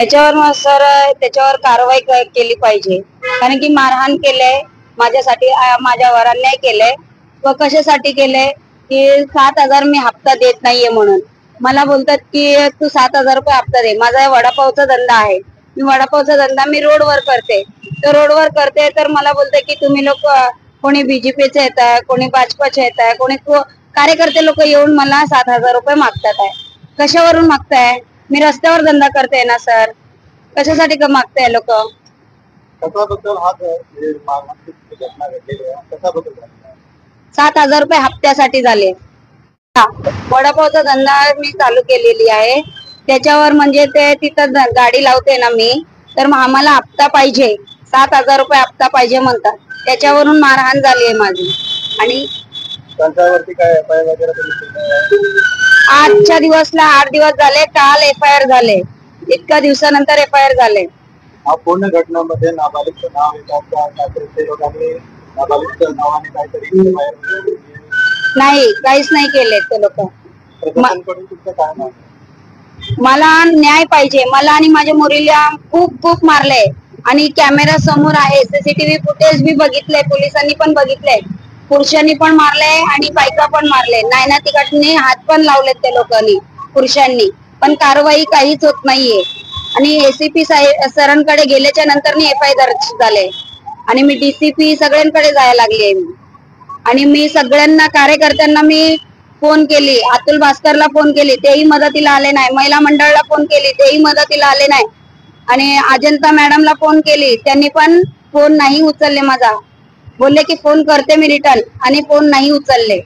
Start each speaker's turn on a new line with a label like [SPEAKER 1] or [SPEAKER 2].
[SPEAKER 1] याच्यावर मग सर त्याच्यावर कारवाई केली पाहिजे, कारण की मारहाण केलंय माझ्यासाठी, माझ्यावर अन्याय केलंय व कशासाठी केलंय की 7,000 मी हप्ता देत नाहीये म्हणून मला बोलतात की तू 7,000 रुपये हप्ता दे. माझा वडापावचा धंदा आहे, मी वडापावचा धंदा मी रोडवर करते, तर मला बोलते की तुम्ही लोक कोणी बीजेपीचे येत आहे, कोणी भाजपाचे येत आहे, कोणी कार्यकर्ते लोक येऊन मला 7,000 रुपये मागतात आहे. कशावरून मागताय? मी रस्त्यावर धंदा करते ना सर, कशासाठी मागताय लोक? 7,000 रुपये हप्त्यासाठी झाले. वडापावचा धंदा मी चालू केलेली आहे, त्याच्यावर म्हणजे ते तिथं गाडी लावते ना मी, तर मग आम्हाला हप्ता पाहिजे, 7,000 रुपये हप्ता पाहिजे म्हणतात. त्याच्यावरून मारहाण झाली आहे माझी. आणि
[SPEAKER 2] त्यांच्यावरती काय एफआयआर वगैरे
[SPEAKER 1] आजच्या दिवसला 8 दिवस झाले, काल एफआयआर झाले, इतक्या दिवसानंतर एफआयआर झाले.
[SPEAKER 2] पूर्ण घटनामध्ये नाबालिगचं नाव येतात, लोकांनी नाबालिगच्या नावाने काहीतरी
[SPEAKER 1] नाही, काहीच नाही केले ते लोक.
[SPEAKER 2] प्रशासनाकडून तुमचं काय नाव?
[SPEAKER 1] मला न्याय पाहिजे. मला आणि माझ्या मुलीला खूप मारले आणि कॅमेरा समोर आहे, सीसीटीव्ही फुटेज बी बघितले, पोलिसांनी पण बघितले, पुरुषांनी पण मारले आणि बायका पण मारले, नायना तिकडनी हात पण लावलेत त्या लोकांनी, पुरुषांनी पण कारवाई काहीच होत नाहीये. आणि एसीपी सरांकडे गेल्याच्या नंतर एफआयआर झाले आणि मी डीसीपी सगळ्यांकडे जायला लागली. आणि मी सगळ्यांना कार्यकर्त्यांना मी फोन केली, अतुल भास्करला फोन केली, तेही मदतीला आले नाही, महिला मंडळाला फोन केली, तेही मदतीला आले नाही, आणि अजंता मॅडमला फोन केली, त्यांनी पण फोन नाही उचलले माझा, बोलले की फोन करते मी रिटर्न, आणि फोन नाही उचलले.